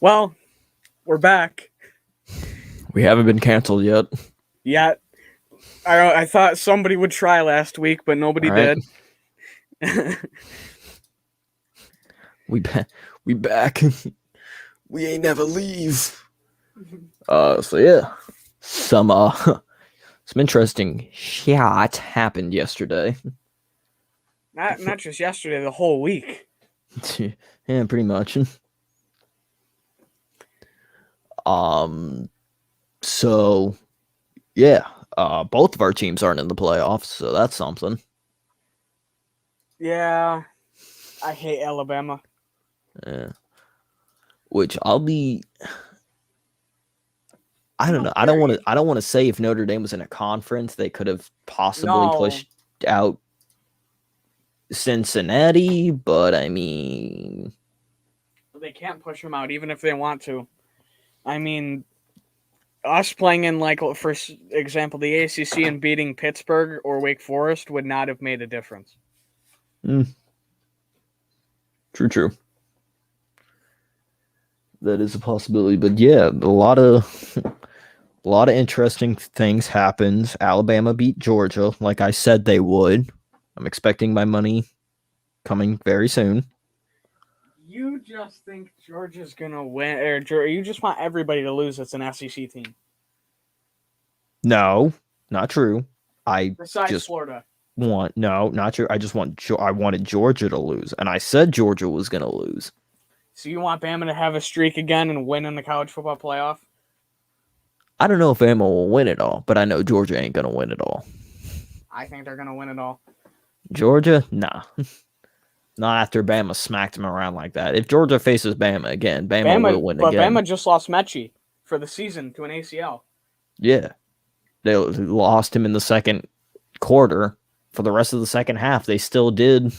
Well, we're back. We haven't been canceled yet. Yeah, I thought somebody would try last week, but nobody All right. did. We back. We ain't never leave. So yeah. Some interesting shit happened yesterday. not just yesterday, the whole week. Yeah, pretty much. So yeah, both of our teams aren't in the playoffs, so that's something. Yeah, I hate Alabama. Yeah. Which I don't know. I don't want to say if Notre Dame was in a conference, they could have possibly pushed out Cincinnati, but I mean, they can't push them out even if they want to. I mean, us playing in, like, for example, the ACC and beating Pittsburgh or Wake Forest would not have made a difference. True. That is a possibility, but yeah, a lot of interesting things happened. Alabama beat Georgia, like I said they would. I'm expecting my money coming very soon. You just think Georgia's gonna win, or you just want everybody to lose? It's an SEC team. No, not true. Besides Florida. Not true. I wanted Georgia to lose, and I said Georgia was gonna lose. So you want Bama to have a streak again and win in the college football playoff? I don't know if Bama will win it all, but I know Georgia ain't gonna win it all. I think they're gonna win it all. Georgia, nah. Not after Bama smacked them around like that. If Georgia faces Bama again, Bama will win again. But Bama just lost Mechie for the season to an ACL. Yeah. They lost him in the second quarter. For the rest of the second half, they still did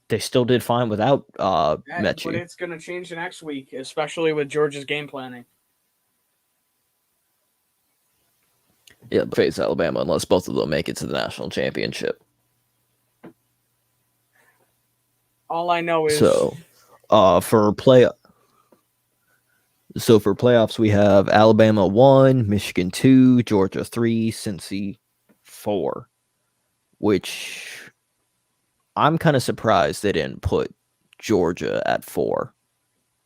fine without Mechie. But it's going to change next week, especially with Georgia's game planning. Yeah, face Alabama unless both of them make it to the national championship. All I know is for playoffs we have Alabama 1, Michigan 2, Georgia 3, Cincy 4, which I'm kind of surprised they didn't put Georgia at 4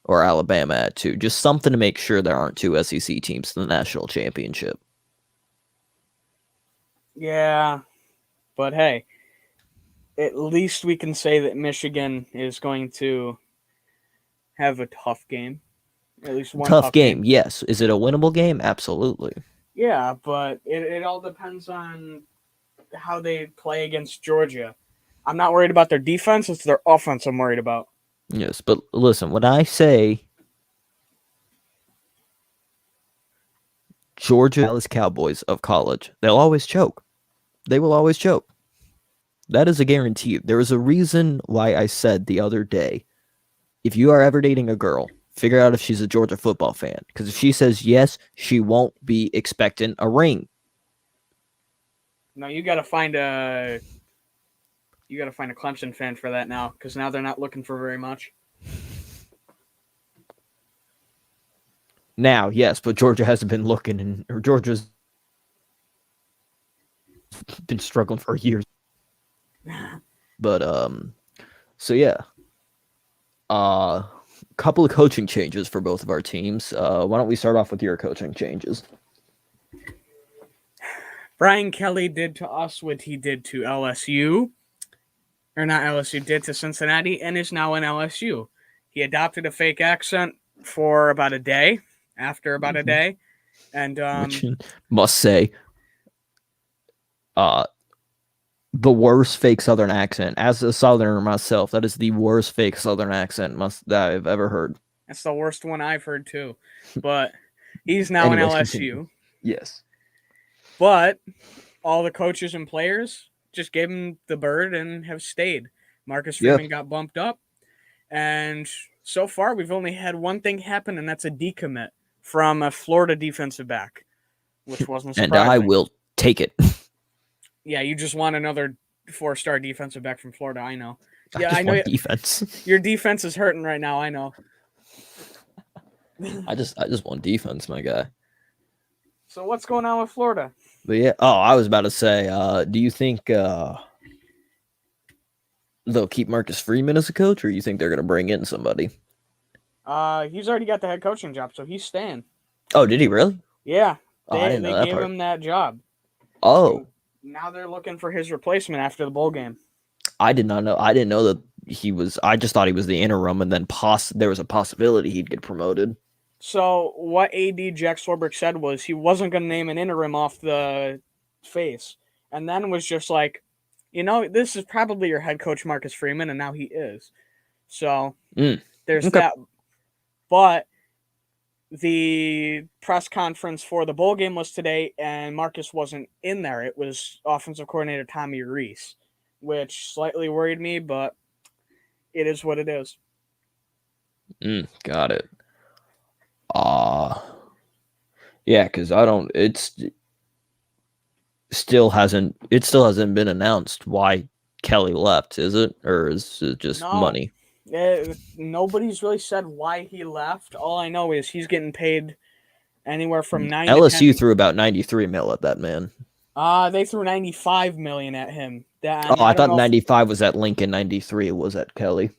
or Alabama at 2. Just something to make sure there aren't two SEC teams in the national championship. Yeah, but hey, at least we can say that Michigan is going to have a tough game. At least one tough game. Yes. Is it a winnable game? Absolutely. Yeah, but it all depends on how they play against Georgia. I'm not worried about their defense. It's their offense I'm worried about. Yes, but listen, when I say Georgia Dallas Cowboys of college, they'll always choke. They will always choke. That is a guarantee. There is a reason why I said the other day, if you are ever dating a girl, figure out if she's a Georgia football fan. Because if she says yes, she won't be expecting a ring. No, you got to find a Clemson fan for that now, because now they're not looking for very much. Now, yes, but Georgia hasn't been looking, or Georgia's been struggling for years. But so yeah, couple of coaching changes for both of our teams. Why don't we start off with your coaching changes? Brian Kelly did to us what he did to LSU, or not LSU, did to Cincinnati, and is now in LSU. He adopted a fake accent for about a day, a day, and which must say, the worst fake Southern accent. As a Southerner myself, that is the worst fake Southern accent that I've ever heard. That's the worst one I've heard too. But he's now in LSU. Continue. Yes. But all the coaches and players just gave him the bird and have stayed. Marcus Freeman got bumped up. And so far, we've only had one thing happen, and that's a decommit from a Florida defensive back, which wasn't surprising. And I will take it. Yeah, you just want another 4-star defensive back from Florida. I know. Yeah, I know. Defense. Your defense is hurting right now. I know. I just want defense, my guy. So what's going on with Florida? But yeah, I was about to say, do you think they'll keep Marcus Freeman as a coach, or you think they're gonna bring in somebody? He's already got the head coaching job, so he's staying. Oh, did he really? Yeah, Oh, I didn't they know that gave part. him that job. Oh, So now they're looking for his replacement after the bowl game. I did not know. I didn't know that he was. I just thought he was the interim, and then there was a possibility he'd get promoted. So what AD Jack Swarbrick said was he wasn't going to name an interim off the face, and then was just like, this is probably your head coach Marcus Freeman, and now he is. So there's Okay. that. But the press conference for the bowl game was today, and Marcus wasn't in there. It was offensive coordinator Tommy Rees, which slightly worried me, but it is what it is. Got it. Yeah, because I don't. It still hasn't been announced why Kelly left, is it, or is it just money? Nobody's really said why he left. All I know is he's getting paid anywhere from LSU to 10. threw about $93 million at that man. They threw $95 million at him. I thought 95 was at Lincoln, 93 was at Kelly.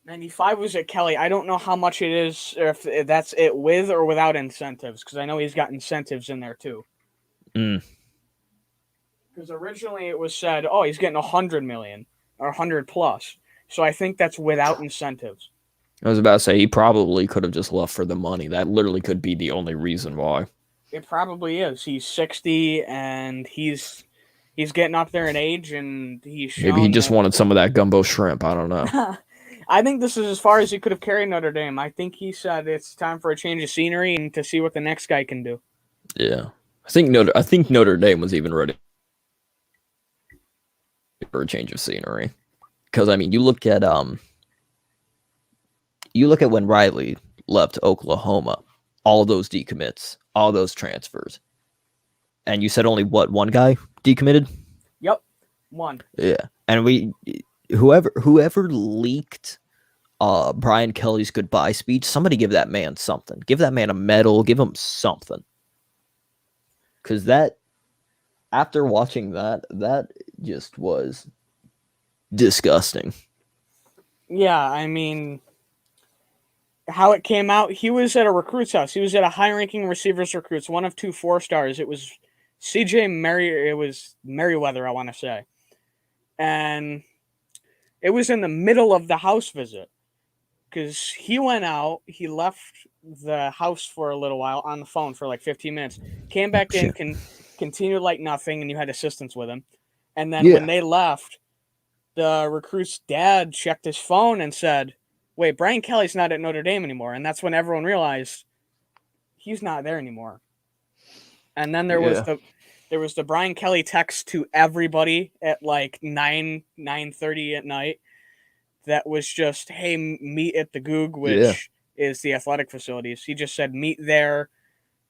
95 was at Kelly. I don't know how much it is, or if that's it with or without incentives, because I know he's got incentives in there too. Because originally it was said, he's getting $100 million or 100 plus. So I think that's without incentives. I was about to say he probably could have just left for the money. That literally could be the only reason why. It probably is. He's 60 and he's getting up there in age, and maybe he just wanted some of that gumbo shrimp. I don't know. I think this is as far as he could have carried Notre Dame. I think he said it's time for a change of scenery and to see what the next guy can do. Yeah, I think Notre Dame was even ready for a change of scenery, because I mean, you look at when Riley left Oklahoma, all those decommits, all those transfers, and you said only one guy decommitted? Yep, one. Yeah, and whoever leaked Brian Kelly's goodbye speech, somebody give that man something. Give that man a medal. Give him something. Because after watching that just was disgusting. Yeah, I mean, how it came out, he was at a recruit's house. He was at a high-ranking receivers recruits, one of 2 4-stars. It was Merriweather, I want to say. And it was in the middle of the house visit, because he went out, he left the house for a little while on the phone for like 15 minutes, came back in, continued like nothing, and you had assistants with him. And then when they left, the recruit's dad checked his phone and said, wait, Brian Kelly's not at Notre Dame anymore. And that's when everyone realized he's not there anymore. And then there was the Brian Kelly text to everybody at like 9:30 at night that was just, hey, meet at the Goog, which is the athletic facilities. He just said, meet there.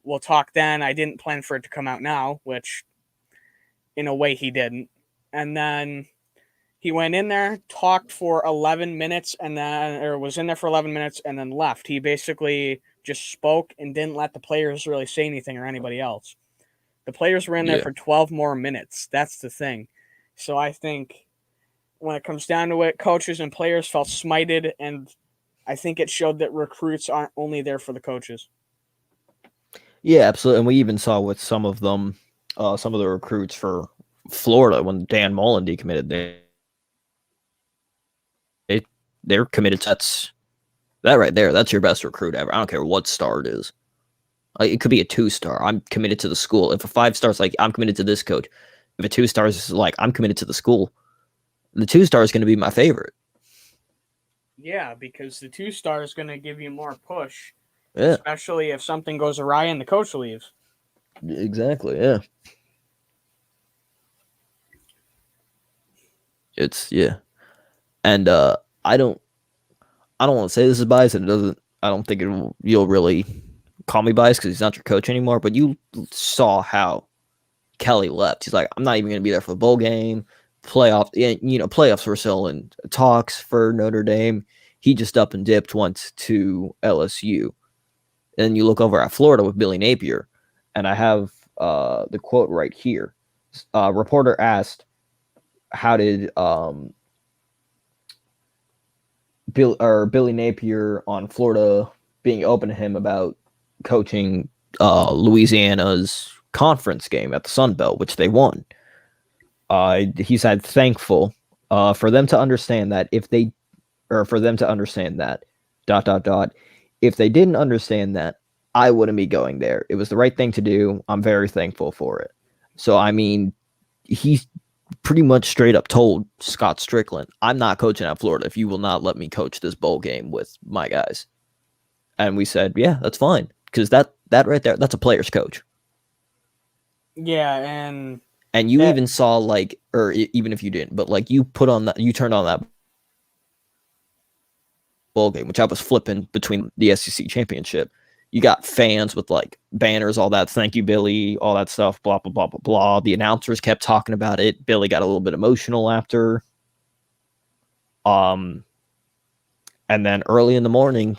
We'll talk then. I didn't plan for it to come out now, which in a way he didn't. And then he went in there, talked for 11 minutes, was in there for 11 minutes and then left. He basically just spoke and didn't let the players really say anything or anybody else. The players were in there for 12 more minutes. That's the thing. So I think when it comes down to it, coaches and players felt smited, and I think it showed that recruits aren't only there for the coaches. Yeah, absolutely. And we even saw with some of them, some of the recruits for Florida, when Dan Mullen decommitted, they're committed. That right there, that's your best recruit ever. I don't care what star it is. It could be a 2-star. I'm committed to the school. If a 5-star is like, I'm committed to this coach. If a 2-star is like, I'm committed to the school. The 2-star is going to be my favorite. Yeah, because the 2-star is going to give you more push. Yeah. Especially if something goes awry and the coach leaves. Exactly, yeah. And I don't want to say this is biased, and I don't think you'll really call me biased because he's not your coach anymore, but you saw how Kelly left. He's like, I'm not even going to be there for the bowl game. Playoffs were still in talks for Notre Dame. He just up and dipped, went to LSU. And you look over at Florida with Billy Napier, and I have the quote right here. Reporter asked, how did Billy Napier on Florida being open to him about coaching Louisiana's conference game at the Sun Belt, which they won. He said thankful for them to understand that if they if they didn't understand that, I wouldn't be going there. It was the right thing to do. I'm very thankful for it. So I mean, he's pretty much straight up told Scott Strickland, I'm not coaching at Florida if you will not let me coach this bowl game with my guys. And we said, yeah, that's fine. Because that right there, that's a player's coach. Yeah, and you even saw, like, or even if you didn't, but like you turned on that bowl game, which I was flipping between the SEC championship. You got fans with like banners, all that. Thank you, Billy, all that stuff. Blah blah blah blah blah. The announcers kept talking about it. Billy got a little bit emotional after. And then early in the morning,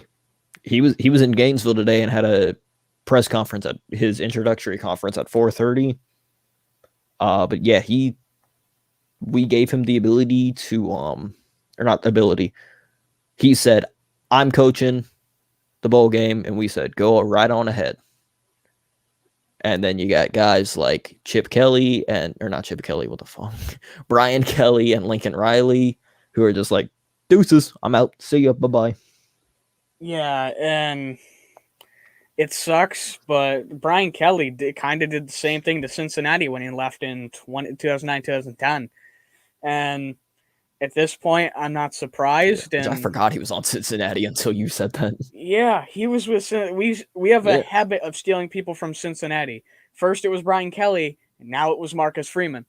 he was in Gainesville today and had a press conference at his introductory conference at 4:30. But yeah, we gave him the ability to or not ability. He said, I'm coaching the bowl game, and we said, go right on ahead. And then you got guys like Chip Kelly or not Chip Kelly, what the fuck? Brian Kelly and Lincoln Riley, who are just like, deuces, I'm out. See ya, bye-bye. Yeah, and it sucks, but Brian Kelly kind of did the same thing to Cincinnati when he left in 2009, 2010. And at this point, I'm not surprised. I forgot he was on Cincinnati until you said that. Yeah, he was with. We have a habit of stealing people from Cincinnati. First, it was Brian Kelly, and now it was Marcus Freeman.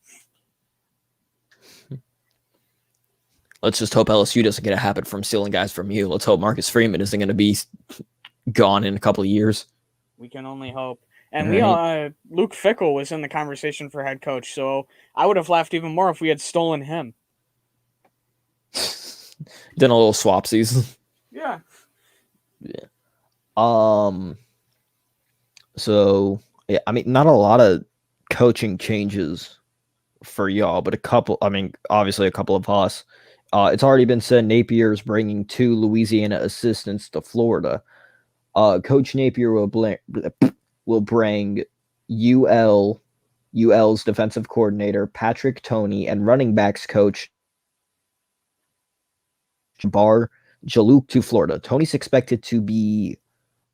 Let's just hope LSU doesn't get a habit from stealing guys from you. Let's hope Marcus Freeman isn't going to be gone in a couple of years. We can only hope. And Luke Fickell was in the conversation for head coach, so I would have laughed even more if we had stolen him. Done a little swapsies. Yeah. So yeah, I mean, not a lot of coaching changes for y'all, but a couple. I mean, obviously a couple of us. It's already been said Napier is bringing 2 Louisiana assistants to Florida. Coach Napier will bring UL's defensive coordinator Patrick Toney and running backs coach Bar Jaluk to Florida. Tony's expected to be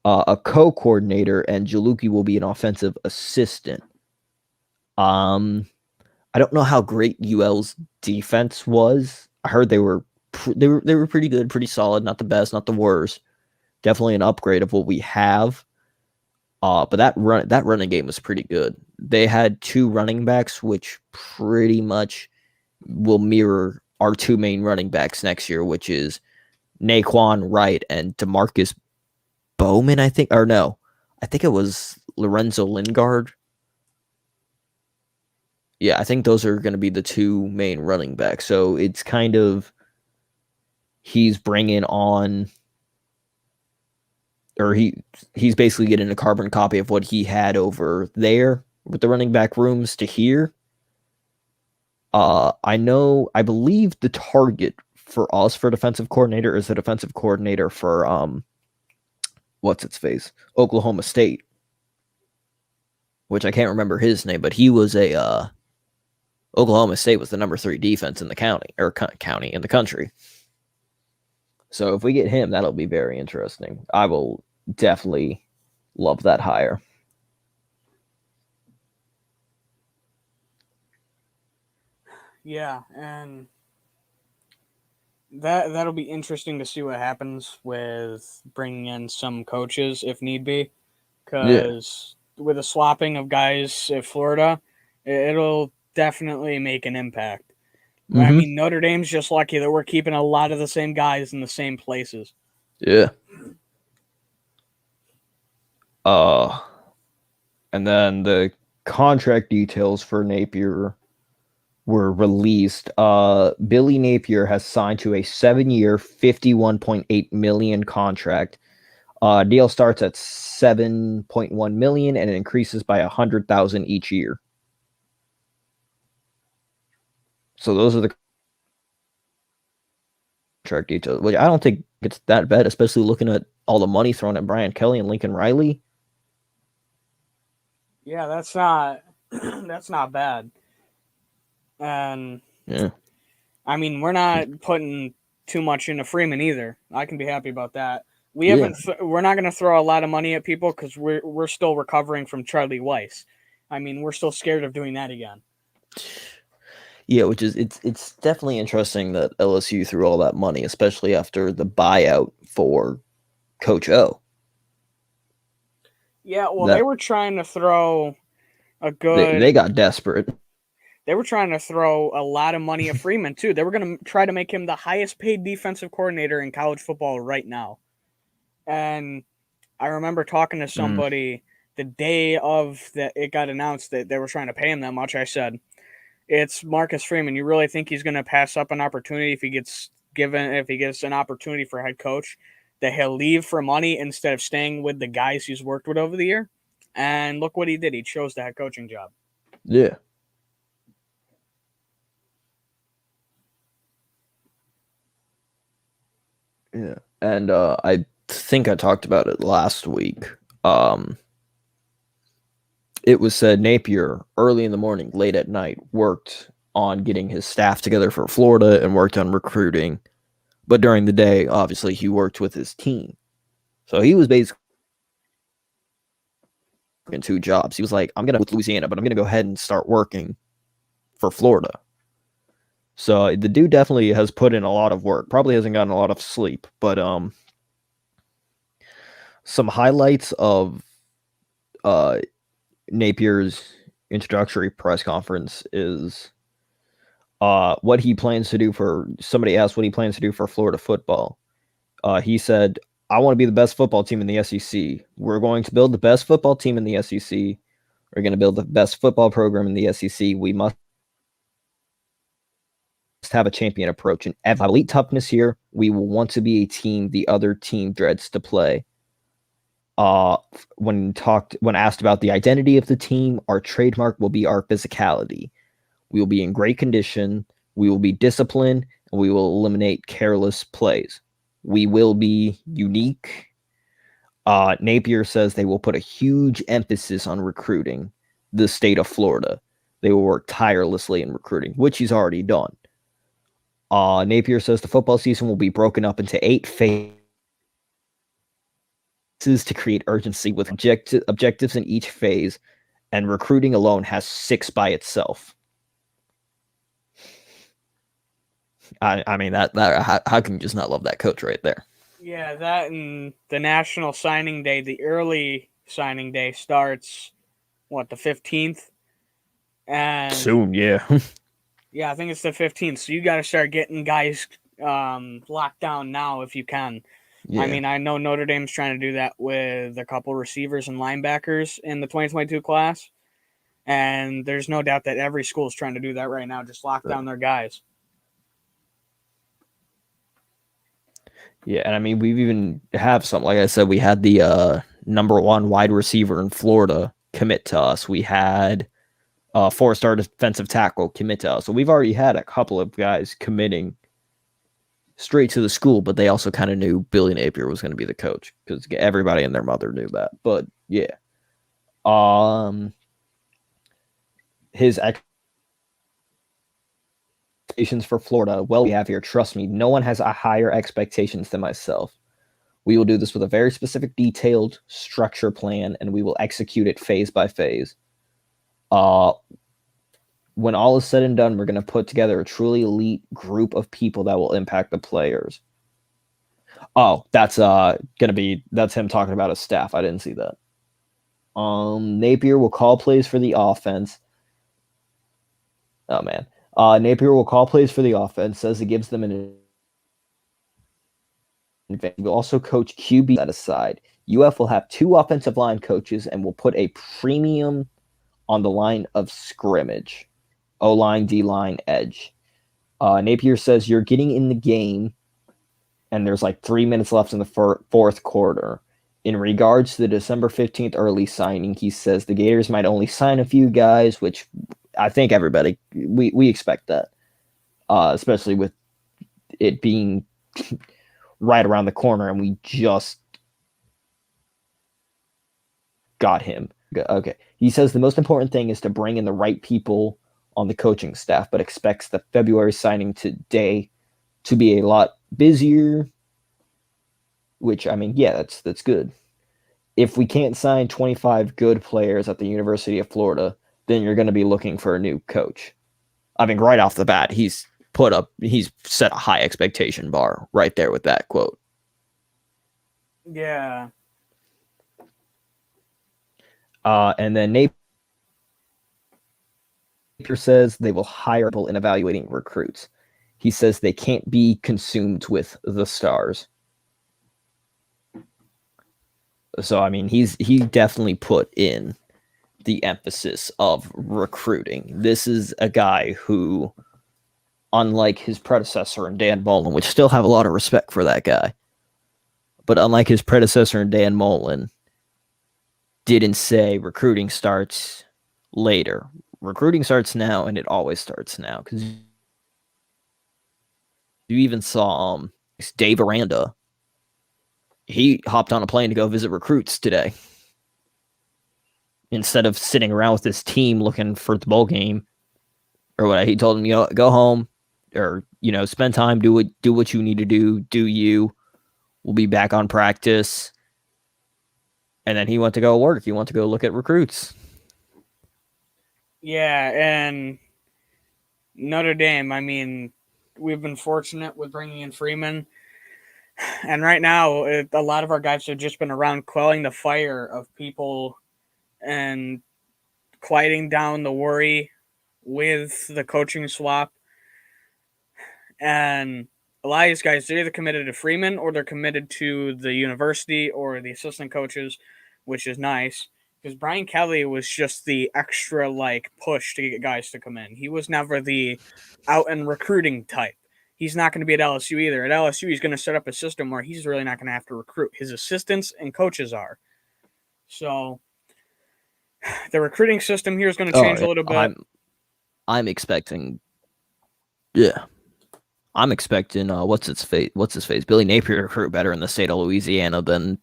a co-coordinator, and Jaluki will be an offensive assistant. I don't know how great UL's defense was. I heard they were pretty good, pretty solid, not the best, not the worst. Definitely an upgrade of what we have. But that running game was pretty good. They had 2 running backs, which pretty much will mirror our 2 main running backs next year, which is Naquan Wright and DeMarcus Bowman, I think. Or no, I think it was Lorenzo Lingard. Yeah, I think those are going to be the 2 main running backs. So it's kind of he's bringing on, or he's basically getting a carbon copy of what he had over there with the running back rooms to here. I believe the target for us for defensive coordinator is the defensive coordinator for what's its face, Oklahoma State, which I can't remember his name, but he was Oklahoma State was the number 3 defense in the county in the country. So if we get him, that'll be very interesting. I will definitely love that hire. Yeah, and that'll be interesting to see what happens with bringing in some coaches if need be, because with a swapping of guys at Florida, it'll definitely make an impact. Mm-hmm. I mean, Notre Dame's just lucky that we're keeping a lot of the same guys in the same places. Yeah. And then the contract details for Napier were released. Billy Napier has signed to a 7-year, $51.8 million contract. Deal starts at $7.1 million and it increases by $100,000 each year. So those are the contract details, which I don't think it's that bad, especially looking at all the money thrown at Brian Kelly and Lincoln Riley. Yeah, that's not bad. And yeah, I mean, we're not putting too much into Freeman either. I can be happy about that. We're not going to throw a lot of money at people because we're still recovering from Charlie Weiss. I mean, we're still scared of doing that again. Yeah, which is it's definitely interesting that LSU threw all that money, especially after the buyout for Coach O. Yeah, well, they were trying to throw a good. They got desperate. They were trying to throw a lot of money at Freeman too. They were going to try to make him the highest paid defensive coordinator in college football right now. And I remember talking to somebody the day of that it got announced that they were trying to pay him that much. I said, it's Marcus Freeman. You really think he's going to pass up an opportunity if he gets an opportunity for head coach, that he'll leave for money instead of staying with the guys he's worked with over the year? And look what he did. He chose the head coaching job. Yeah. Yeah. And I think I talked about it last week. It was said Napier, early in the morning, late at night, worked on getting his staff together for Florida and worked on recruiting. But during the day, obviously, he worked with his team. So he was basically in 2 jobs. He was like, I'm going to with Louisiana, but I'm going to go ahead and start working for Florida. So the dude definitely has put in a lot of work. Probably hasn't gotten a lot of sleep, but some highlights of Napier's introductory press conference is what he plans to do for. Somebody asked what he plans to do for Florida football. He said, I want to be the best football team in the SEC. We're going to build the best football team in the SEC. We're going to build the best football program in the SEC. We must have a champion approach and have elite toughness here. We will want to be a team the other team dreads to play. When asked about the identity of the team, our trademark will be our physicality. We will be in great condition. We will be disciplined, and we will eliminate careless plays. We will be unique. Napier says they will put a huge emphasis on recruiting the state of Florida. They will work tirelessly in recruiting, which he's already done. Napier says the football season will be broken up into 8 phases to create urgency with objectives in each phase, and recruiting alone has 6 by itself. I mean, that how can you just not love that coach right there? Yeah, that and the national signing day, the early signing day starts, the 15th? And soon, yeah. Yeah, I think it's the 15th. So you got to start getting guys locked down now if you can. Yeah. I mean, I know Notre Dame's trying to do that with a couple receivers and linebackers in the 2022 class. And there's no doubt that every school is trying to do that right now, just lock down their guys. Yeah, and I mean, we've even have some, like I said, we had the number 1 wide receiver in Florida commit to us. We had 4-star defensive tackle commit to us. So we've already had a couple of guys committing straight to the school, but they also kind of knew Billy Napier was going to be the coach because everybody and their mother knew that. But yeah, his expectations for Florida, well, we have here, trust me, no one has a higher expectations than myself. We will do this with a very specific, detailed structure plan, and we will execute it phase by phase. When all is said and done, we're going to put together a truly elite group of people that will impact the players. Oh, that's him talking about his staff. I didn't see that. Napier will call plays for the offense. Oh man. Napier will call plays for the offense, says it gives them an advantage. He will also coach QB set aside. UF will have 2 offensive line coaches and will put a premium on the line of scrimmage. O-line, D-line, edge. Napier says you're getting in the game, and there's like 3 minutes left in the fourth quarter. in regards to the December 15th early signing, he says the Gators might only sign a few guys, which I think everybody, we expect that, especially with it being right around the corner and we just got him. Okay. He says the most important thing is to bring in the right people on the coaching staff, but expects the February signing today to be a lot busier, which, I mean, yeah, that's good. If we can't sign 25 good players at the University of Florida, then you're going to be looking for a new coach. I mean, right off the bat, he's set a high expectation bar right there with that quote. Yeah. And then Napier says they will hire people in evaluating recruits. He says they can't be consumed with the stars. So, I mean, he definitely put in the emphasis of recruiting. This is a guy who, unlike his predecessor in Dan Mullen, which still have a lot of respect for that guy, but unlike his predecessor in Dan Mullen, didn't say recruiting starts later. Recruiting starts now, and it always starts now. Because you even saw Dave Aranda. He hopped on a plane to go visit recruits today. Instead of sitting around with his team looking for the bowl game, or what, he told him, go home, or spend time, do what you need to do. You. We'll be back on practice. And then he went to go work. He went to go look at recruits. Yeah, and Notre Dame, I mean, we've been fortunate with bringing in Freeman. And right now, a lot of our guys have just been around quelling the fire of people and quieting down the worry with the coaching swap. And a lot of these guys, they're either committed to Freeman or they're committed to the university or the assistant coaches, which is nice. Because Brian Kelly was just the extra push to get guys to come in. He was never the out and recruiting type. He's not going to be at LSU either. At LSU, he's going to set up a system where he's really not going to have to recruit. His assistants and coaches are. So the recruiting system here is going to change a little bit. I'm expecting, yeah. I'm expecting what's his face? Billy Napier to recruit better in the state of Louisiana than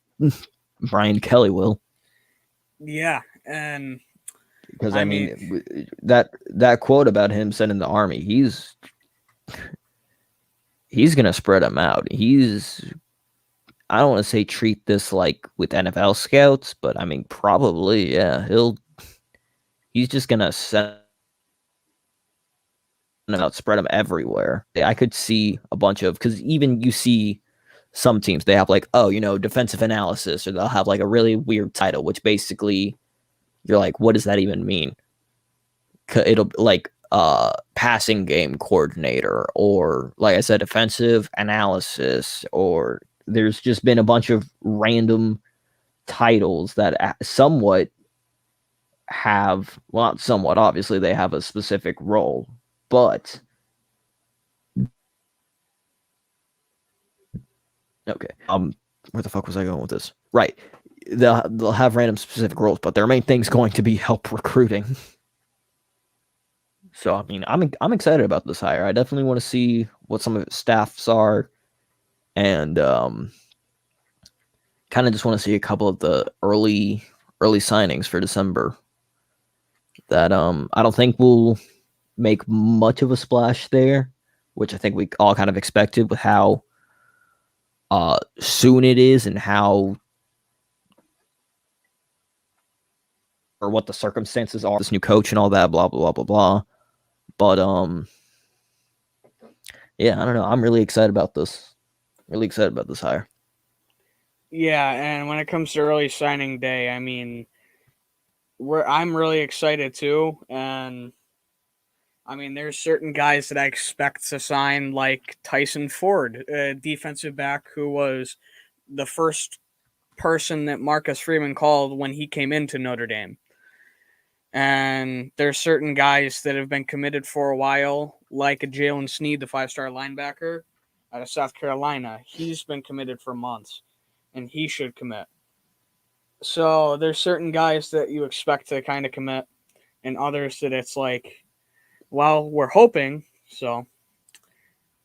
Brian Kelly will. Yeah, and because I mean that quote about him sending the Army, he's gonna spread them out. I don't want to say treat this like with NFL scouts, but I mean probably, yeah. He's just gonna send them out, spread them everywhere. I could see a bunch of, because even you see some teams, they have defensive analysis, or they'll have a really weird title, which basically you're like, what does that even mean? It'll passing game coordinator, or like I said, defensive analysis, or there's just been a bunch of random titles that somewhat have, well, not somewhat, obviously they have a specific role, but okay. Where the fuck was I going with this? Right. They'll have random specific roles, but their main thing's going to be help recruiting. So I mean, I'm excited about this hire. I definitely want to see what some of its staffs are, and kind of just want to see a couple of the early signings for December that I don't think will make much of a splash there, which I think we all kind of expected with how soon it is and how, or what the circumstances are, this new coach and all that, blah blah blah blah blah. But yeah, I don't know. I'm really excited about this. Really excited about this hire. Yeah, and when it comes to early signing day, I mean, I'm really excited too, and I mean, there's certain guys that I expect to sign, like Tyson Ford, a defensive back who was the first person that Marcus Freeman called when he came into Notre Dame. And there's certain guys that have been committed for a while, like a Jalen Sneed, the 5-star linebacker out of South Carolina. He's been committed for months, and he should commit. So there's certain guys that you expect to kind of commit, and others that it's like, well, we're hoping. So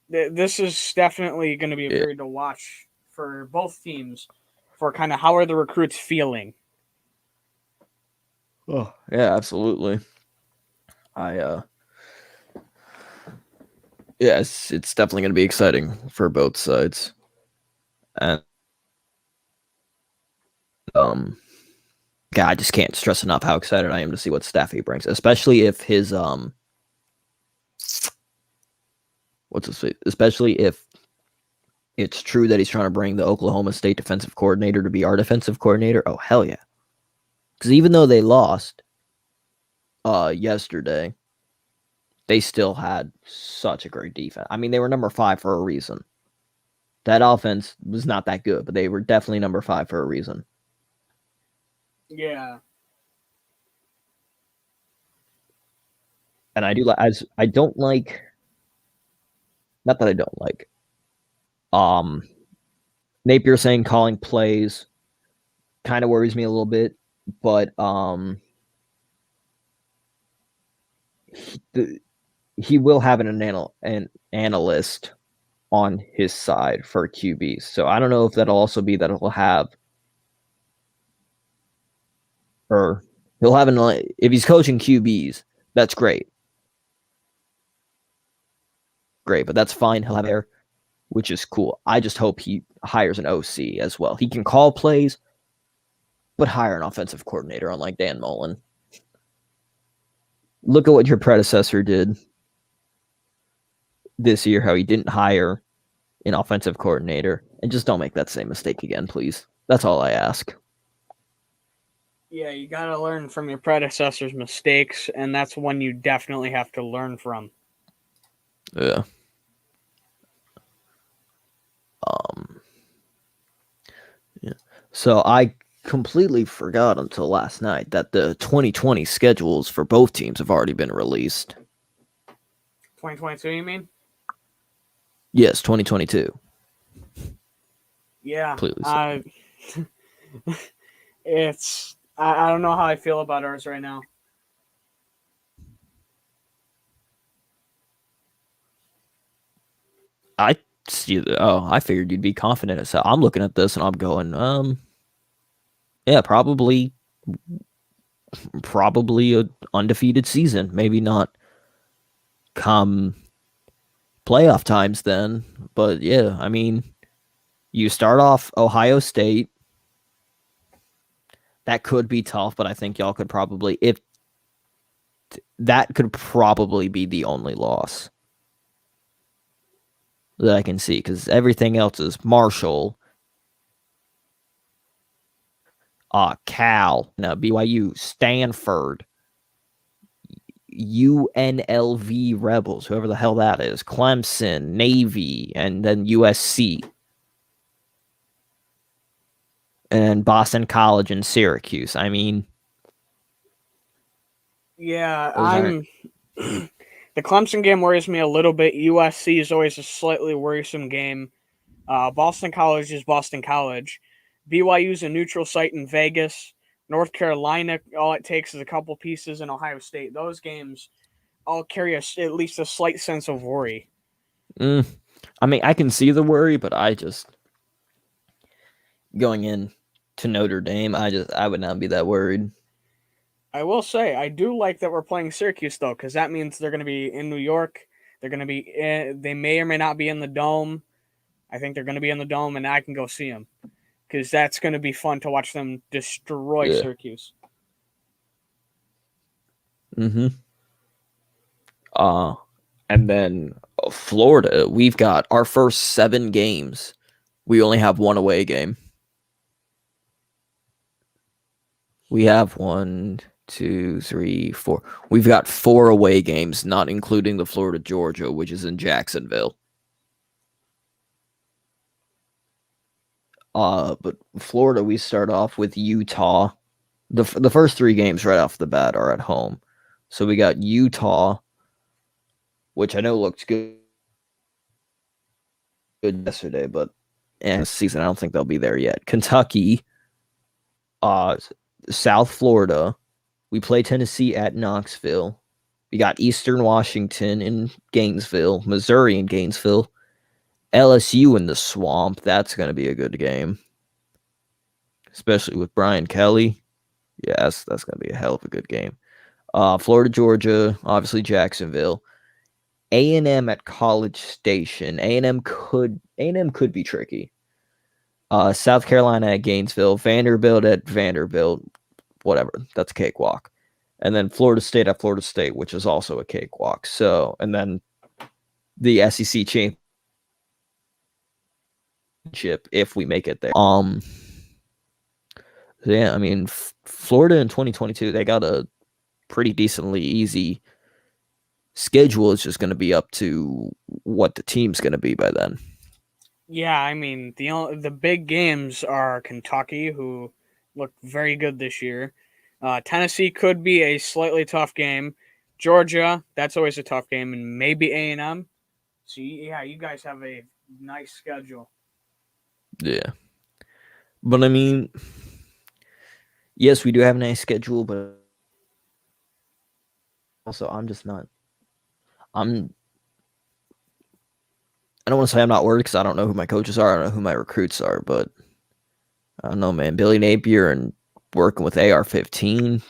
this is definitely going to be a Yeah. period to watch for both teams, for kind of how are the recruits feeling. Oh, yeah, absolutely. Yeah, it's definitely going to be exciting for both sides. And God, I just can't stress enough how excited I am to see what staff he brings, especially if his especially if it's true that he's trying to bring the Oklahoma State defensive coordinator to be our defensive coordinator. Oh, hell yeah. Because even though they lost yesterday, they still had such a great defense. I mean, they were number 5 for a reason. That offense was not that good, but they were definitely number 5 for a reason. Yeah. And I do I don't like, not that I don't like, Napier saying calling plays kind of worries me a little bit, but he will have an analyst on his side for QBs. So I don't know if that'll also be that he'll have, or he'll have if he's coaching QBs, that's great. Great, but that's fine. He'll have there, which is cool. I just hope he hires an OC as well. He can call plays, but hire an offensive coordinator, unlike Dan Mullen. Look at what your predecessor did this year, how he didn't hire an offensive coordinator, and just don't make that same mistake again, please. That's all I ask. Yeah, you got to learn from your predecessor's mistakes, and that's one you definitely have to learn from. Yeah. Yeah. So I completely forgot until last night that the 2020 schedules for both teams have already been released. 2022, you mean? Yes, 2022. Yeah. Completely. It's I don't know how I feel about ours right now. I see. I figured you'd be confident as hell. I'm looking at this and I'm going, yeah, probably a undefeated season. Maybe not come playoff times then, but yeah, I mean, you start off Ohio State. That could be tough, but I think y'all could probably, if that could probably be the only loss that I can see, because everything else is Marshall, Cal, BYU, Stanford, UNLV Rebels, whoever the hell that is, Clemson, Navy, and then USC, and Boston College and Syracuse. I mean, yeah, the Clemson game worries me a little bit. USC is always a slightly worrisome game. Boston College is Boston College. BYU is a neutral site in Vegas. North Carolina, all it takes is a couple pieces in Ohio State. Those games all carry at least a slight sense of worry. I mean, I can see the worry, but I just, going in to Notre Dame, I would not be that worried. I will say, I do like that we're playing Syracuse, though, because that means they're going to be in New York. They're going to be, they may or may not be in the Dome. I think they're going to be in the Dome, and I can go see them, because that's going to be fun to watch them destroy Syracuse. Mm-hmm. And then Florida, we've got our first 7 games. We only have 1 away game. We have 1, 2, 3, 4. We've got 4 away games, not including the Florida Georgia, which is in Jacksonville. But Florida, we start off with Utah. The first 3 games right off the bat are at home. So we got Utah, which I know looked good yesterday, but this season I don't think they'll be there yet. Kentucky, South Florida. We play Tennessee at Knoxville. We got Eastern Washington in Gainesville, Missouri in Gainesville, LSU in the Swamp. That's going to be a good game, especially with Brian Kelly. Yeah, that's going to be a hell of a good game. Florida, Georgia, obviously Jacksonville. A&M at College Station. A&M could be tricky. South Carolina at Gainesville. Vanderbilt at Vanderbilt. Whatever. That's a cakewalk. And then Florida State at Florida State, which is also a cakewalk. So, and then the SEC championship if we make it there. Yeah, I mean, Florida in 2022, they got a pretty decently easy schedule. It's just going to be up to what the team's going to be by then. Yeah, I mean, the big games are Kentucky, who looked very good this year. Tennessee could be a slightly tough game. Georgia, that's always a tough game, and maybe A&M. So yeah, you guys have a nice schedule. Yeah, but I mean, yes, we do have a nice schedule, but also I don't want to say I'm not worried because I don't know who my coaches are. I don't know who my recruits are, but I don't know, man. Billy Napier and working with AR-15.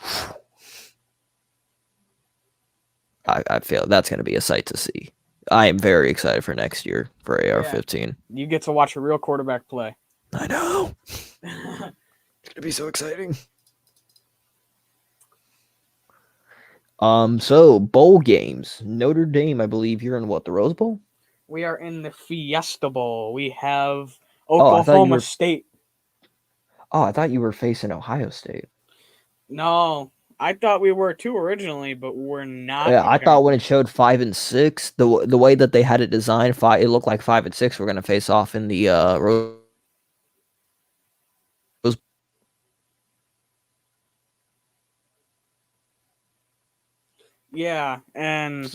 I feel that's going to be a sight to see. I am very excited for next year for AR-15. Yeah, you get to watch a real quarterback play. I know. It's going to be so exciting. So bowl games. Notre Dame, I believe you're in what, the Rose Bowl? We are in the Fiesta Bowl. We have Oklahoma State. Oh, I thought you were facing Ohio State. No, I thought we were too originally, but we're not. Yeah, I thought when it showed 5 and 6, the way that they had it designed, it looked like 5 and 6 were going to face off in the Rose. Yeah, and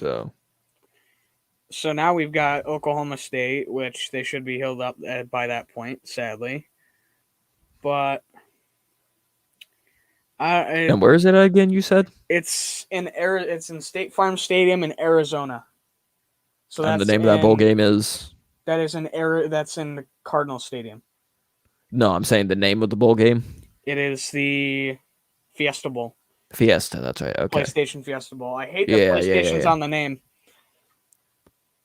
so now we've got Oklahoma State, which they should be healed up by that point, sadly. But and where is it again? You said it's in State Farm Stadium in Arizona. So and the name of that bowl game is that's in the Cardinal Stadium. No, I'm saying the name of the bowl game. It is the Fiesta Bowl. Fiesta, that's right. Okay. PlayStation Fiesta Bowl. I hate that PlayStation's on the name.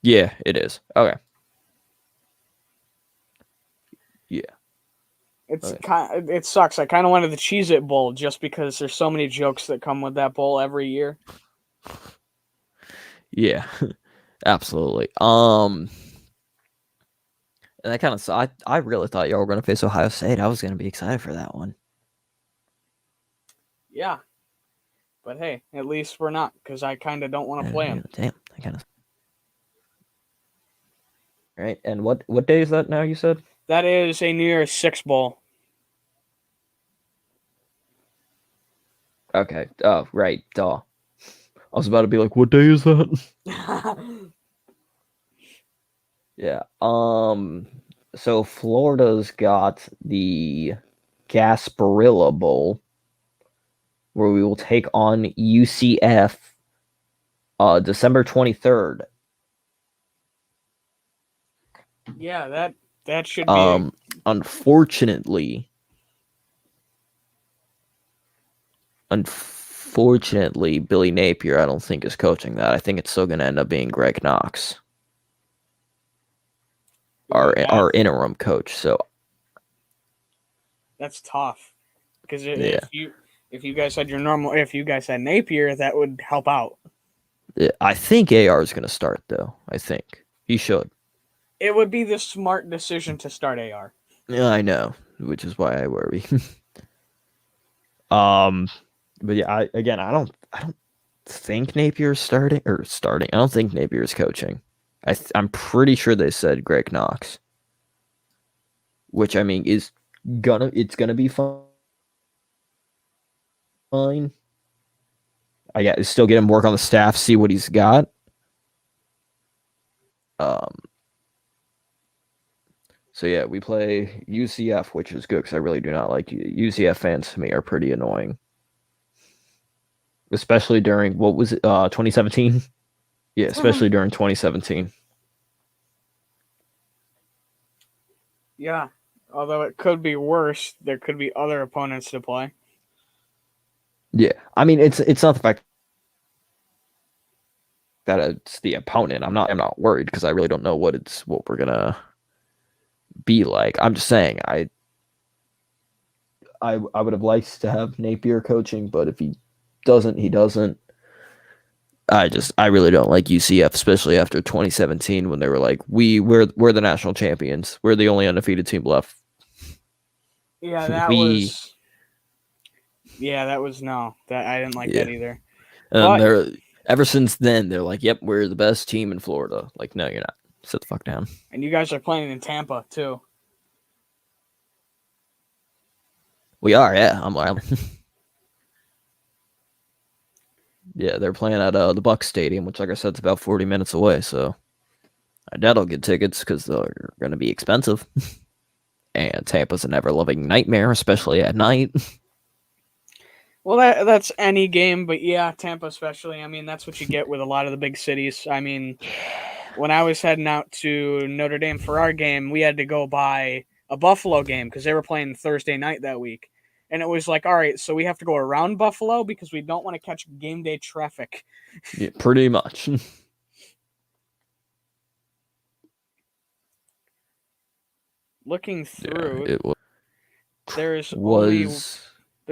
Yeah, it is. Okay. Yeah. It sucks. I kind of wanted the Cheez-It Bowl just because there's so many jokes that come with that bowl every year. Yeah, absolutely. And that kind of I really thought y'all were going to face Ohio State. I was going to be excited for that one. Yeah. But hey, at least we're not, because I kind of don't want to play them. Damn, I kind of. All right, and what day is that now? You said that is a New Year's Six Bowl. Okay. Oh, right. Duh. I was about to be like, what day is that? Yeah. So Florida's got the Gasparilla Bowl, where we will take on UCF December 23rd. Yeah, that should be Unfortunately, Billy Napier, I don't think is coaching that. I think it's still going to end up being Greg Knox, our interim coach. So that's tough, because if you guys had Napier, that would help out. I think AR is going to start, though. I think he should. It would be the smart decision to start AR. Yeah, I know, which is why I worry. But yeah, I don't think Napier's starting. I don't think Napier's coaching. I'm pretty sure they said Greg Knox, which I mean it's gonna be fine. I got to still get him work on the staff, see what he's got. So So yeah, we play UCF, which is good because I really do not like UCF fans. To me, are pretty annoying, especially during what was it, 2017? Yeah, especially during 2017. Yeah, although it could be worse, there could be other opponents to play. Yeah, I mean it's not the fact that it's the opponent. I'm not worried because I really don't know what we're gonna be like. I'm just saying I would have liked to have Napier coaching, but if he doesn't, he doesn't. I really don't like UCF, especially after 2017 when they were like, we're the national champions. We're the only undefeated team left. Yeah, that was no. That I didn't like that either. They're ever since then they're like, yep, we're the best team in Florida. Like, no, you're not. Sit the fuck down. And you guys are playing in Tampa too. We are, yeah. Yeah, they're playing at the Bucs Stadium, which, like I said, is about 40 minutes away. So I doubt I'll get tickets because they're going to be expensive. And Tampa's an ever-loving nightmare, especially at night. Well, that's any game, but yeah, Tampa especially. I mean, that's what you get with a lot of the big cities. I mean, when I was heading out to Notre Dame for our game, we had to go by a Buffalo game because they were playing Thursday night that week. And it was like, all right, so we have to go around Buffalo because we don't want to catch game day traffic. Yeah, pretty much. Looking through, yeah, there's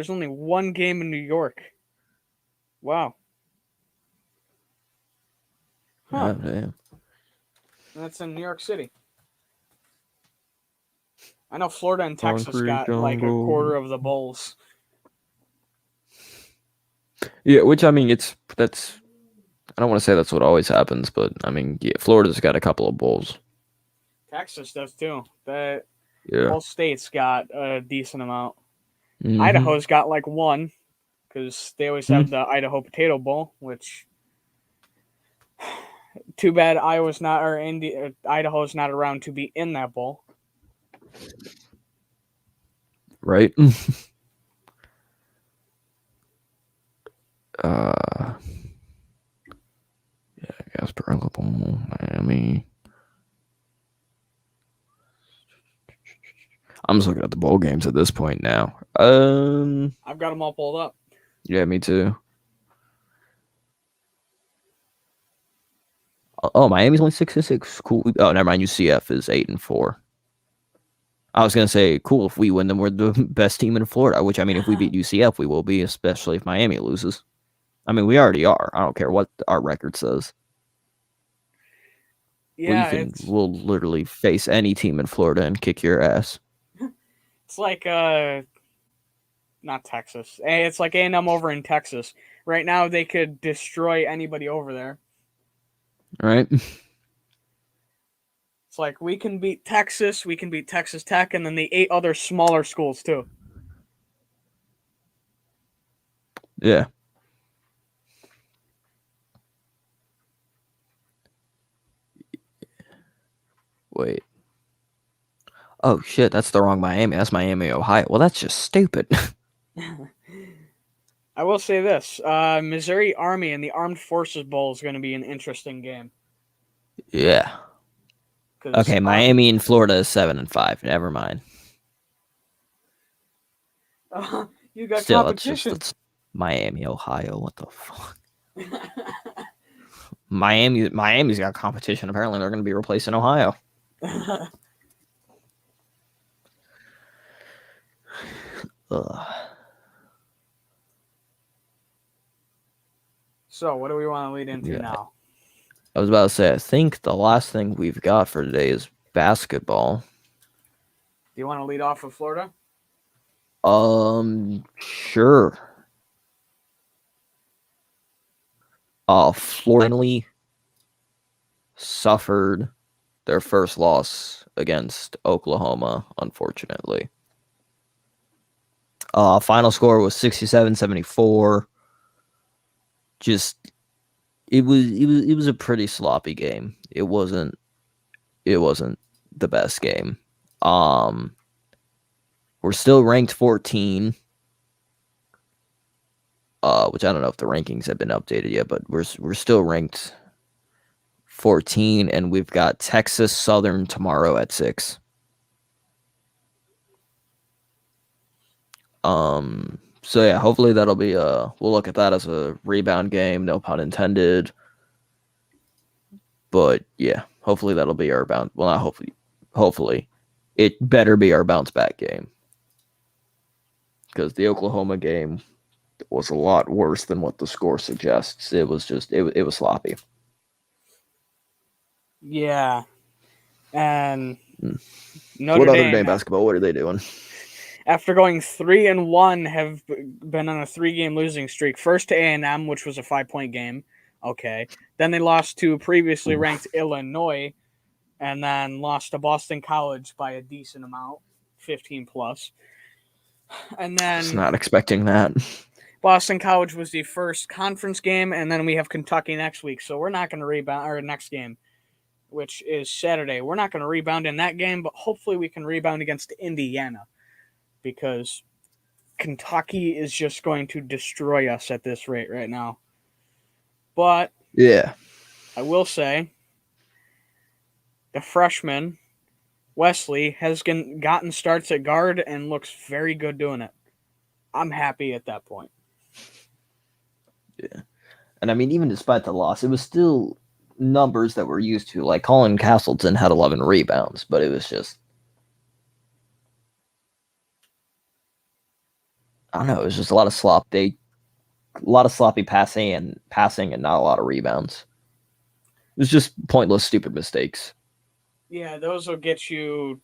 only one game in New York. Wow. Huh. Oh, damn. That's in New York City. I know Florida and Texas got like a quarter of the bowls. Yeah, which I mean, that's. I don't want to say that's what always happens, but I mean, yeah, Florida's got a couple of bowls. Texas does too. The Yeah. whole state's got a decent amount. Mm-hmm. Idaho's got like one because they always have the Idaho Potato Bowl, which. Too bad Idaho's not around to be in that bowl. Right. Yeah, Gasparilla Bowl, Miami. I'm just looking at the bowl games at this point now. I've got them all pulled up. Yeah, me too. Oh, Miami's only 6-6. Cool. Oh, never mind. UCF is 8-4. I was gonna say, cool. If we win, then we're the best team in Florida. Which I mean, if we beat UCF, we will be, especially if Miami loses. I mean, we already are. I don't care what our record says. Yeah, we'll literally face any team in Florida and kick your ass. It's like not Texas. It's like A&M over in Texas. Right now, they could destroy anybody over there. Right. It's like we can beat Texas, we can beat Texas Tech, and then the 8 other smaller schools too. Yeah. Wait. Oh shit, that's the wrong Miami. That's Miami, Ohio. Well, that's just stupid. I will say this: Missouri Army and the Armed Forces Bowl is going to be an interesting game. Yeah. Okay, Miami and Florida is 7-5. Never mind. You got still competition. It's Miami, Ohio. What the fuck? Miami's got competition. Apparently, they're going to be replacing Ohio. So, what do we want to lead into now? I was about to say, I think the last thing we've got for today is basketball. Do you want to lead off with Florida? Sure. Florida suffered their first loss against Oklahoma, unfortunately. Final score was 67-74. Just it was a pretty sloppy game. It wasn't the best game. We're still ranked 14. Which I don't know if the rankings have been updated yet, but we're still ranked 14, and we've got Texas Southern tomorrow at 6. So yeah, hopefully that'll be we'll look at that as a rebound game, no pun intended. But yeah, hopefully that'll be our bounce. Well, not hopefully it better be our bounce back game, because the Oklahoma game was a lot worse than what the score suggests. It was just it was sloppy. Yeah, and Notre Dame basketball, what are they doing? After going 3-1, have been on a 3-game losing streak. First to A&M, which was a 5-point game. Okay. Then they lost to previously ranked Illinois, and then lost to Boston College by a decent amount, 15 plus. And then I was not expecting that. Boston College was the first conference game, and then we have Kentucky next week. So we're not going to rebound, or next game, which is Saturday. We're not going to rebound in that game, but hopefully we can rebound against Indiana, because Kentucky is just going to destroy us at this rate right now. But yeah, I will say the freshman, Wesley, has gotten starts at guard and looks very good doing it. I'm happy at that point. Yeah. And I mean, even despite the loss, it was still numbers that we're used to. Like Colin Castleton had 11 rebounds, but it was just, I don't know, it was just a lot of sloppy passing and not a lot of rebounds. It was just pointless, stupid mistakes. Yeah, those will get you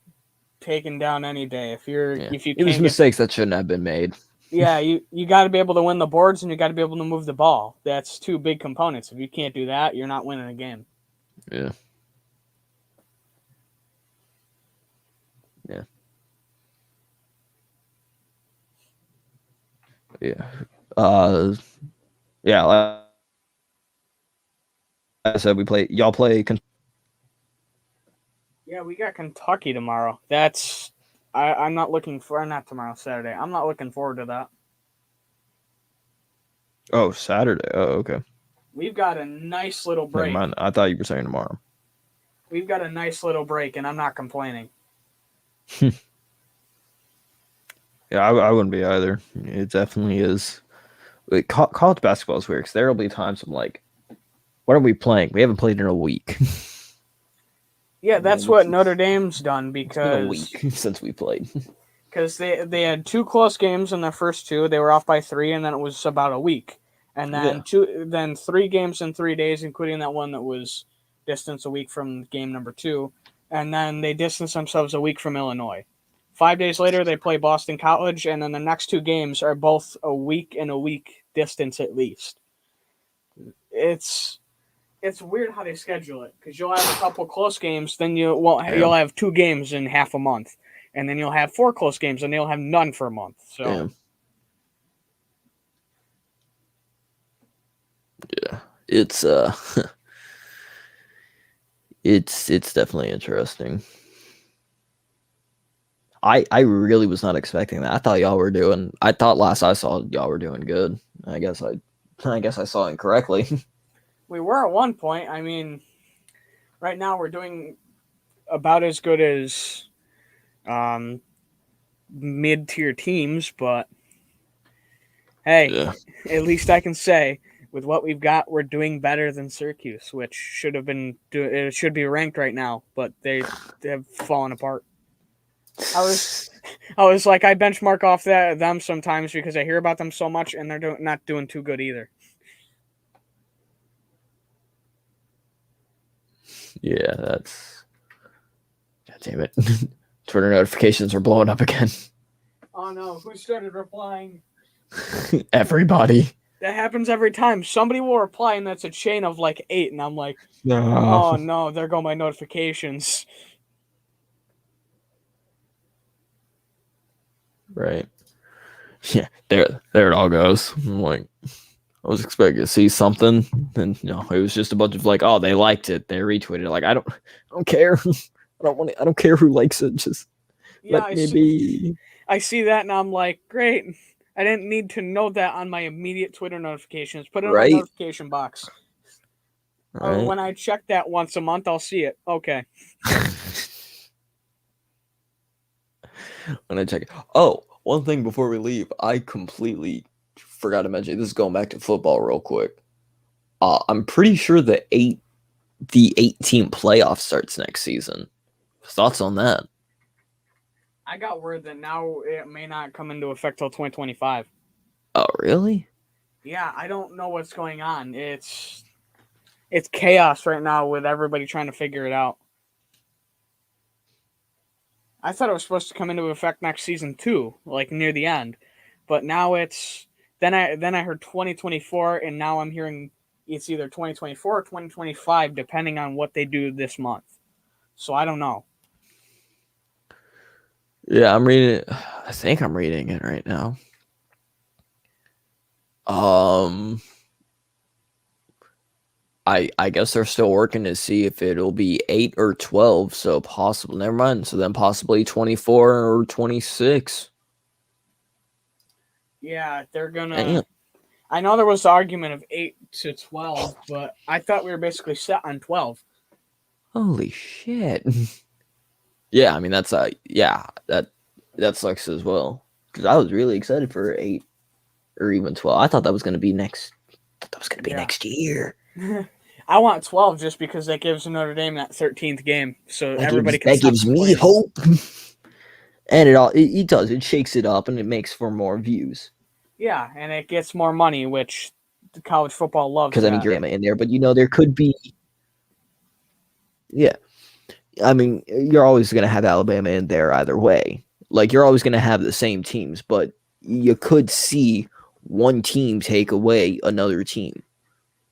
taken down any day. If you it was mistakes that shouldn't have been made. Yeah, you got to be able to win the boards, and you got to be able to move the ball. That's two big components. If you can't do that, you're not winning a game. Yeah. Yeah. Yeah. Yeah, like I said, y'all play. Yeah, we got Kentucky tomorrow. I'm not tomorrow, Saturday. I'm not looking forward to that. Oh, Saturday. Oh, okay. We've got a nice little break. Never mind. I thought you were saying tomorrow. We've got a nice little break, and I'm not complaining. Yeah, I wouldn't be either. It definitely is. College basketball is weird, because there will be times I'm like, what are we playing? We haven't played in a week. Yeah, that's what Notre Dame's done, because it's been a week since we played. Because they had 2 close games in their first 2. They were off by 3, and then it was about a week. And then 3 games in 3 days, including that one that was distanced a week from game number 2. And then they distanced themselves a week from Illinois. 5 days later, they play Boston College, and then the next 2 games are both a week and a week distance at least. It's weird how they schedule it, because you'll have a couple close games, then you'll have 2 games in half a month, and then you'll have 4 close games, and you'll have none for a month. So, yeah, it's it's definitely interesting. I really was not expecting that. I thought last I saw y'all were doing good. I guess I saw incorrectly. We were at one point. I mean, right now we're doing about as good as mid-tier teams, but hey, At least I can say with what we've got, we're doing better than Syracuse, which should be ranked right now, but they have fallen apart. I was like, I benchmark off them sometimes because I hear about them so much, and they're not doing too good either. Yeah, that's... God damn it. Twitter notifications are blowing up again. Oh no, who started replying? Everybody. That happens every time. Somebody will reply, and that's a chain of like 8, and I'm like, no. Oh no, there go my notifications. Right. Yeah, there it all goes. I'm like, I was expecting to see something, and it was just a bunch of like, they liked it, they retweeted it. Like, I don't care. I don't care who likes it. Just Yeah, Let me be. I see that and I'm like, great. I didn't need to know that on my immediate Twitter notifications. Put it in my Right? notification box. Right. When I check that once a month, I'll see it. Okay. When I check it. Oh, one thing before we leave, I completely forgot to mention. This is going back to football real quick. I'm pretty sure the 8-team playoff starts next season. Thoughts on that? I got word that now it may not come into effect till 2025. Oh, really? Yeah, I don't know what's going on. It's chaos right now with everybody trying to figure it out. I thought it was supposed to come into effect next season too, like near the end. But now it's then I heard 2024 and now I'm hearing it's either 2024 or 2025 depending on what they do this month. So I don't know. Yeah, I'm reading it. I think I'm reading it right now. I guess they're still working to see if it'll be 8 or 12, so possible. Never mind. So then possibly 24 or 26. Yeah, they're gonna. Damn. I know there was the argument of 8 to 12, but I thought we were basically set on 12. Holy shit. Yeah, I mean that's that sucks as well. Because I was really excited for 8 or even 12. I thought that was gonna be next. Next year. I want 12 just because that gives Notre Dame that 13th game, so everybody can. That gives me hope. And it does. It shakes it up and it makes for more views. Yeah, and it gets more money, which college football loves. Because I mean, you're in there, but there could be. Yeah, I mean, you're always going to have Alabama in there either way. Like you're always going to have the same teams, but you could see one team take away another team.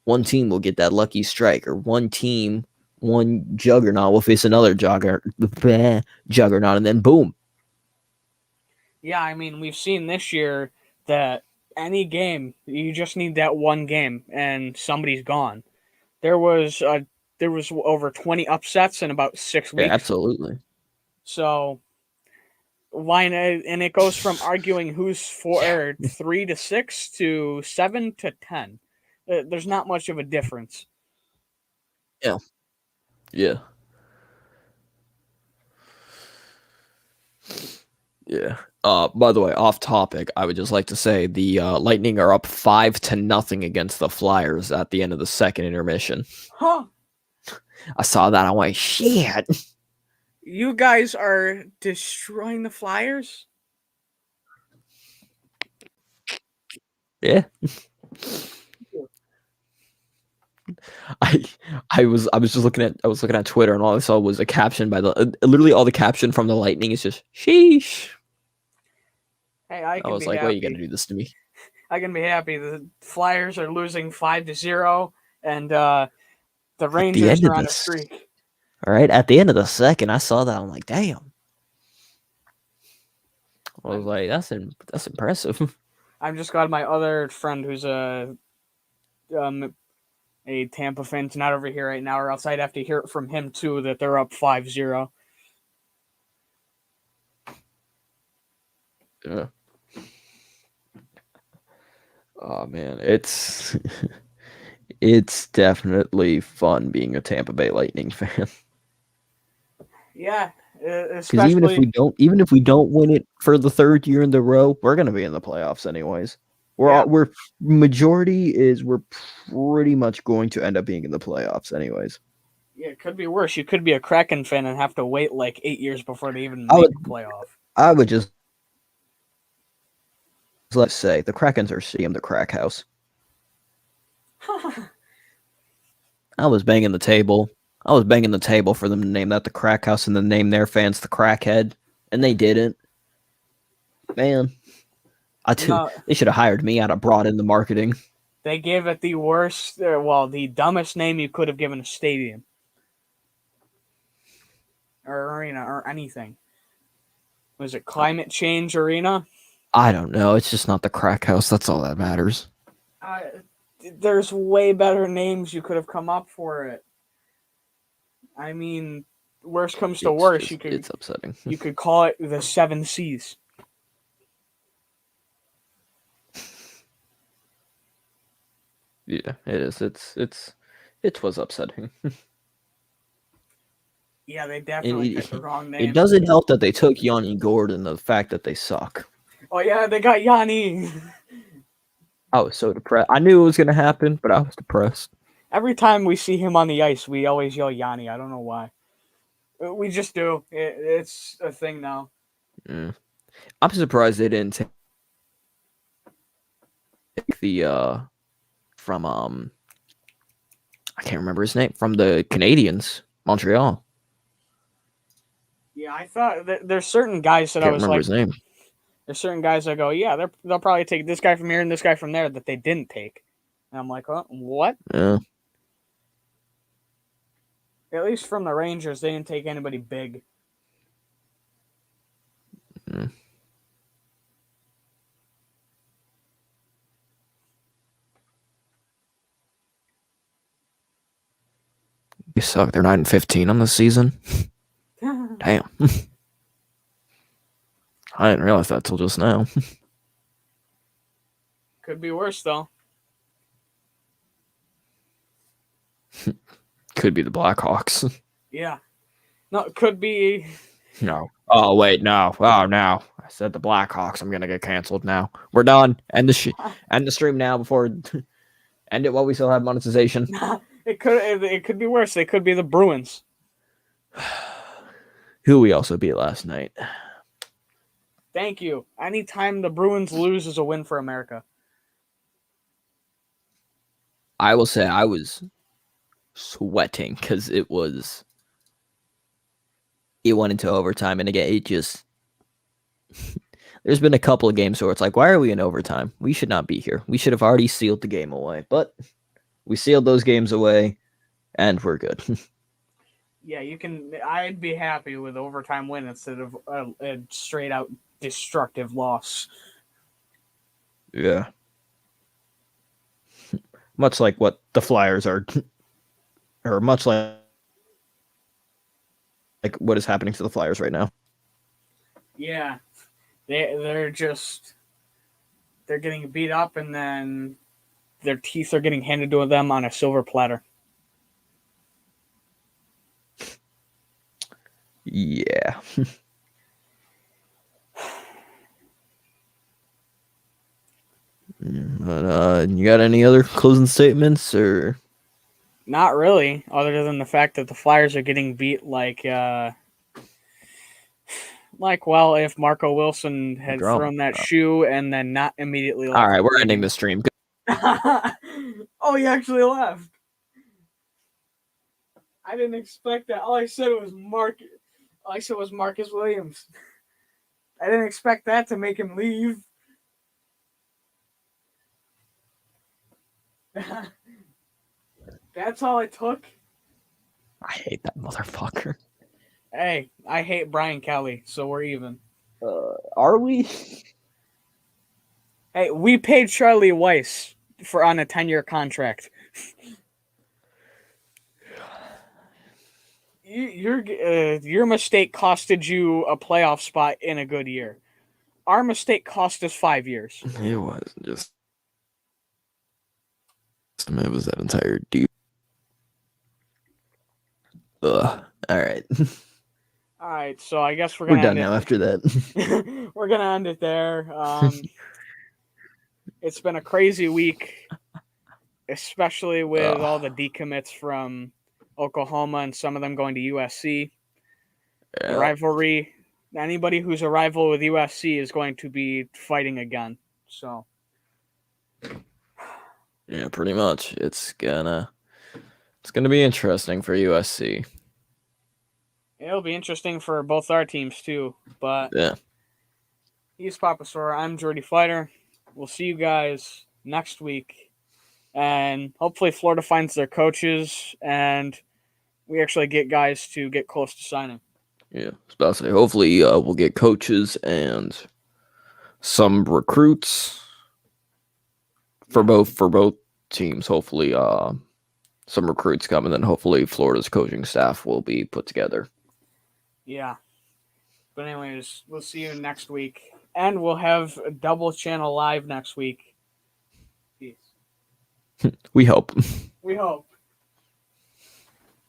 One team will get that lucky strike, or one juggernaut will face another juggernaut, and then boom. Yeah, I mean, we've seen this year that any game, you just need that one game, and somebody's gone. There was over 20 upsets in about 6 weeks. Yeah, absolutely. So, and it goes from arguing who's 3 to 6 to 7 to 10. There's not much of a difference. Yeah. Yeah. Yeah. By the way, off topic, I would just like to say the Lightning are up 5-0 against the Flyers at the end of the second intermission. Huh? I saw that. I went, shit. You guys are destroying the Flyers? Yeah. I was just looking at Twitter and all I saw was a caption by literally all the caption from the Lightning is just sheesh. Hey, I was like, happy. why are you gonna do this to me? I can be happy. The Flyers are losing 5-0, and the Rangers are on a streak. All right, at the end of the second, I saw that. I'm like, damn. I was like, that's impressive. I'm just glad my other friend, who's a Tampa fan's not over here right now, or else I'd have to hear it from him too that they're up 5-0. Yeah. Oh man, it's definitely fun being a Tampa Bay Lightning fan. Yeah, because even if we don't win it for the third year in the row, we're gonna be in the playoffs anyways. We're pretty much going to end up being in the playoffs anyways. Yeah, it could be worse. You could be a Kraken fan and have to wait like 8 years before they even make a playoff. I would just let's say the Krakens are seeing the crack house. I was banging the table for them to name that the crack house and then name their fans the crackhead, and they didn't. Man, they should have hired me. I'd have brought in the marketing. They gave it the dumbest name you could have given a stadium or arena or anything. Was it Climate Change Arena? I don't know. It's just not the crack house. That's all that matters. There's way better names you could have come up for it. I mean, worst comes to worst, it's upsetting. You could call it the 7 C's. Yeah, it is. It was upsetting. Yeah, they definitely picked the wrong name. It doesn't help that they took Yanni Gordon, the fact that they suck. Oh yeah, they got Yanni. I was so depressed. I knew it was going to happen, but I was depressed. Every time we see him on the ice, we always yell Yanni. I don't know why. We just do. It's a thing now. Mm. I'm surprised they didn't take the from I can't remember his name, from the Canadians, Montreal. Yeah, I thought that there's certain guys that I was like, his name. There's certain guys that go, yeah, they'll probably take this guy from here and this guy from there that they didn't take. And I'm like, what? Yeah. At least from the Rangers, they didn't take anybody big. Mm. You suck. They're 9-15 on the season. Damn. I didn't realize that till just now. Could be worse, though. Could be the Blackhawks. Yeah. No, it could be. No. Oh, wait, no. Oh, no. I said the Blackhawks. I'm going to get canceled now. We're done. End the stream now before... End it while we still have monetization. It could be worse. It could be the Bruins. Who we also beat last night. Thank you. Anytime the Bruins lose is a win for America. I will say I was sweating because it went into overtime, and again, it just there's been a couple of games where it's like, why are we in overtime? We should not be here. We should have already sealed the game away, but we sealed those games away, and we're good. Yeah, I'd be happy with overtime win instead of a straight out destructive loss. Yeah. Much like what the Flyers are, or much like what is happening to the Flyers right now. Yeah, they're getting beat up, and then their teeth are getting handed to them on a silver platter. Yeah. But you got any other closing statements or? Not really, other than the fact that the Flyers are getting beat like well, if Marco Wilson had thrown that shoe and then not immediately left. All right, we're ending the stream. Oh, he actually left. I didn't expect that. All I said was Marcus Williams. I didn't expect that to make him leave. That's all it took. I hate that motherfucker. Hey, I hate Brian Kelly, so we're even. Are we? Hey, we paid Charlie Weiss on a 10-year contract. Your mistake costed you a playoff spot in a good year. Our mistake cost us 5 years. It was just. It was that entire dude. All right. All right, so I guess we're done now after that. We're gonna end it there. It's been a crazy week, especially with all the decommits from Oklahoma and some of them going to USC. Yeah. The rivalry. Anybody who's a rival with USC is going to be fighting again. So. Yeah, pretty much. It's gonna be interesting for USC. It'll be interesting for both our teams too. But yeah. He's Papa Sora. I'm Jordy Fighter. We'll see you guys next week. And hopefully Florida finds their coaches and we actually get guys to get close to signing. Yeah, I was about to say, hopefully we'll get coaches and some recruits for both teams. Hopefully some recruits come, and then hopefully Florida's coaching staff will be put together. Yeah. But anyways, we'll see you next week. And we'll have a double channel live next week. Peace. We hope. We hope.